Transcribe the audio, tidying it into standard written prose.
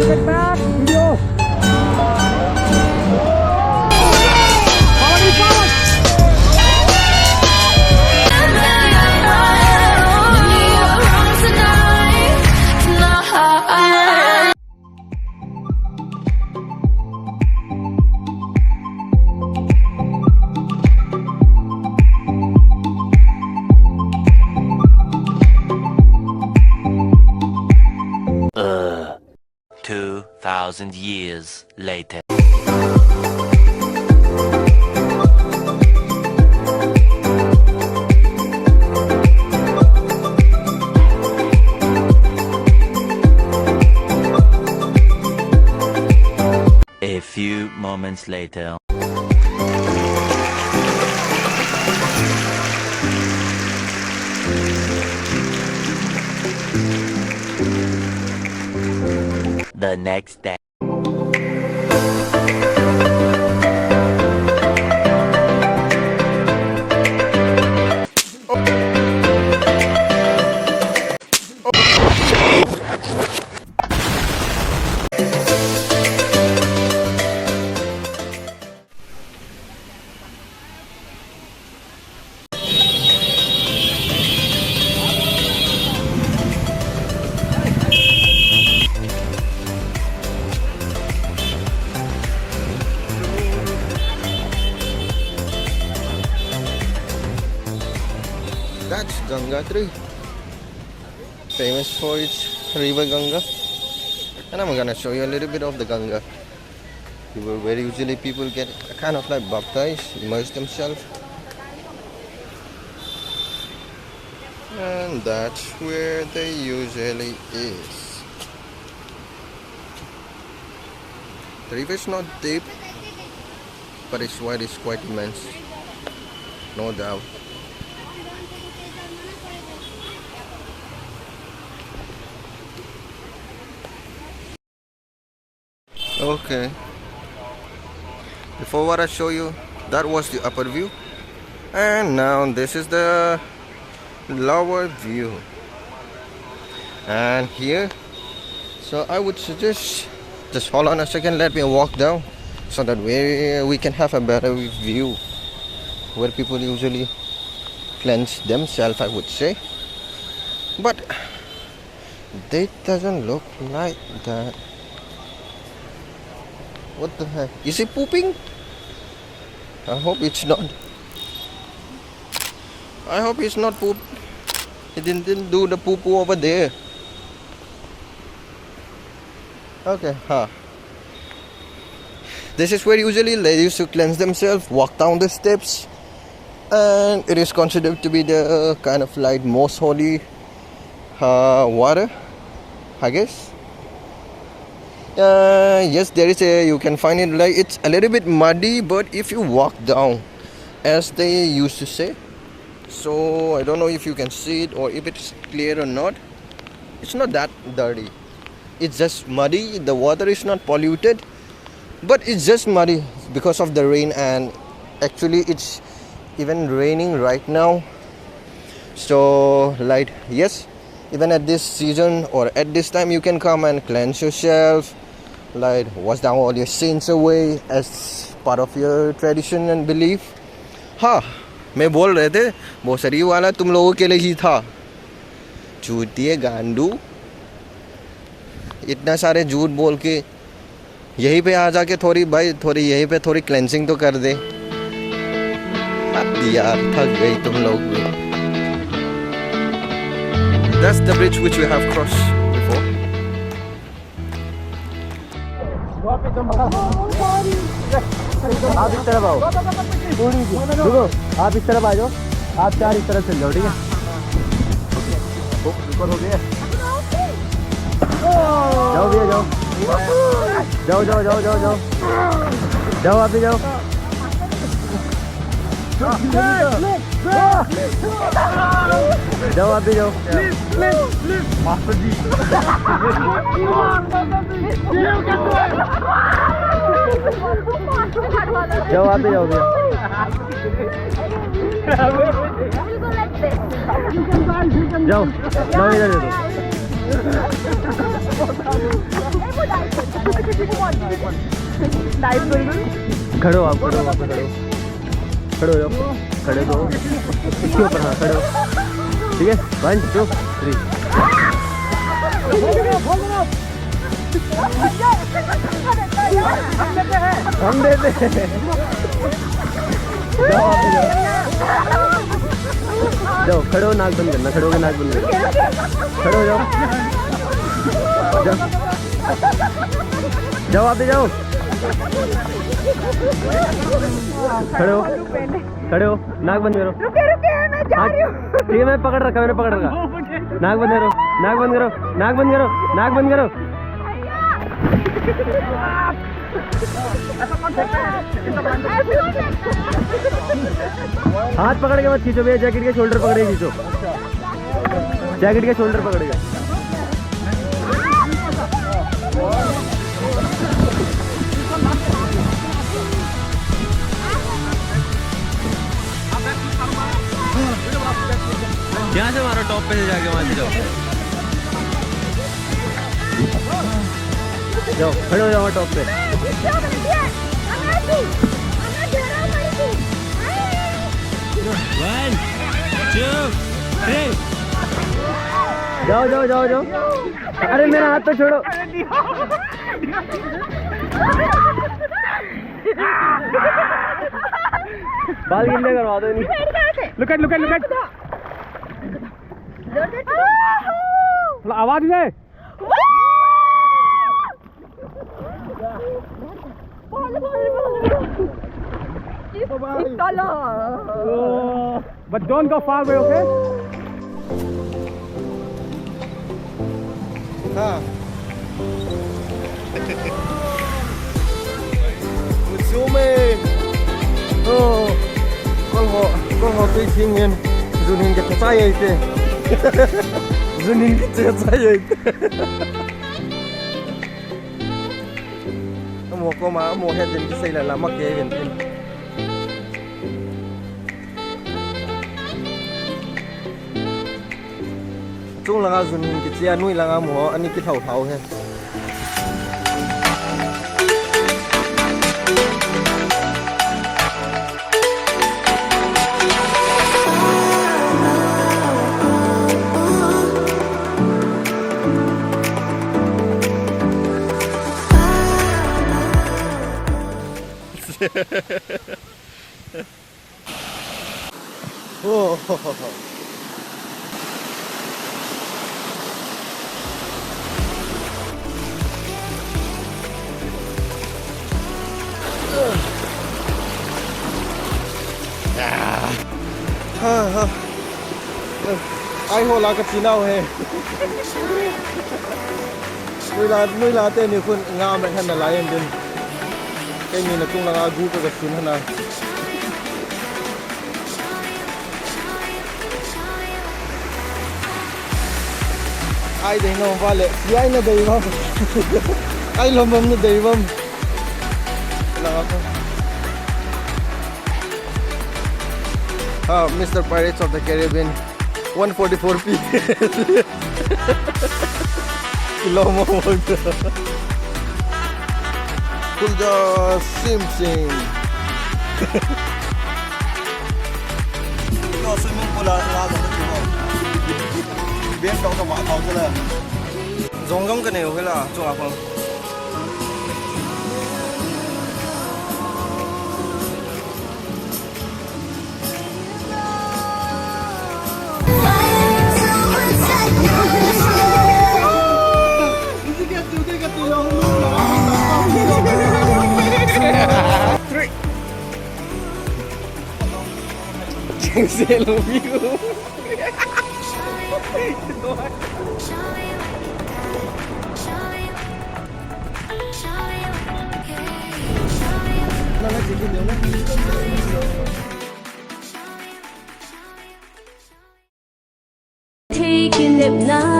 get back. Video. Uh, 2,000 years later. A few moments later. The next day. That's Ganga Aarti, famous for its river Ganga, and I'm gonna show you a little bit of the Ganga. Where usually people get kind of like baptized, immerse themselves, and that's where they usually is. The river is not deep, but its wide is quite immense, no doubt. Okay, before what I show you, that was the upper view, and now this is the lower view. And here, so I would suggest just hold on a second, let me walk down so that we can have a better view where people usually cleanse themselves, I would say, but it doesn't look like that. What the heck? Is he pooping? I hope it's not. I hope it's not poop. He didn't do the poo poo over there. Okay, This is where usually ladies who cleanse themselves walk down the steps, and it is considered to be the kind of like most holy water, I guess. Yes, there is you can find it like it's a little bit muddy, but if you walk down, as they used to say, so I don't know if you can see it or if it's clear or not. It's not that dirty, it's just muddy. The water is not polluted, but it's just muddy because of the rain, and actually it's even raining right now. So like, yes, even at this season or at this time you can come and cleanse yourself, like wash down all your sins away as part of your tradition and belief. मैं बोल रहे थे भोसरी वाला तुम लोगों के लिए ही था, झूठिए गांडू, इतना सारे झूठ बोल के यहीं पे आ जाके थोड़ी भाई थोड़ी यहीं पे थोड़ी क्लेंसिंग तो कर दे। यार थक गई तुम लोग भी। That's the bridge which we have crossed before. आप इस तरफ आओ, रुको, आप इस तरफ आ जाओ, आप चार इस तरफ चल जाओ, ठीक है? ऊपर हो गया, जाओ भैया जाओ, जाओ जाओ जाओ जाओ जाओ जाओ, आप भी जाओ। जाओ आप भी जाओ, मास्टर जी जाओ, आप भी जाओ भैया। जाओ, जाओ इधर दे दो। खड़े हो आप, खड़े हो, आप खड़े हो, खड़े हो जाओ, खड़े हो इसके ऊपर, हाँ खड़े हो, ठीक है 1 2 3। हम देते हैं। जाओ खड़े हो, नाक बंद करना, खड़े हो के नाक बंद करना, खड़े हो जाओ, जाओ आप भी जाओ, खड़े हो, खड़े हो, नाक बंद करो। हाँ ठीक है, मैं पकड़ रखा, मैंने पकड़ रखा, नाक बंद करो, नाक बंद करो, नाक बंद करो, नाक बंद करो। हाथ पकड़ के मत खींचो भैया, जैकेट के शोल्डर पकड़ के खींचो, जैकेट के शोल्डर पकड़ के। यहाँ से मारो, टॉप पे से जाके वहां से जाओ, जाओ खड़े हो जाओ टॉप पे। 1 2 3 जाओ जाओ जाओ जाओ। अरे मेरा हाथ तो छोड़ो। बाल गिल्ले करवा दो नहीं। Look at look at look at. आवाज दे। But don't go far away, okay? हाँ। Zooming. Oh, con họ tuy thiên nhiên, dù nhìn cái tay ấy thế, dù nhìn cái tay ấy. Mua có má mua hết đến cái xây là mắc ghế biển thiên. Chung là ngã dù nhìn cái chia nuôi là ngã mua anh cái thầu thầu hết. Oh. Ai hồ là cái gì nào hè? Nuôi là tên nhiềuคนงามแบบท่านอะไรเองดิcái nhìn là cũng là gu cái xin hơn nào. Ai đấy nó vale, ai nó đấy không? Ai làm mầm nó đấy không? Là apa? Mr. Pirates of the Caribbean, 144p. Kilo mo Kulda Simpson. Nó swimming pool là biết đâu có mỏ tàu chứ là giống giống cái này hay là chung à không? Chẳng sẽ lâu view. Taking it now.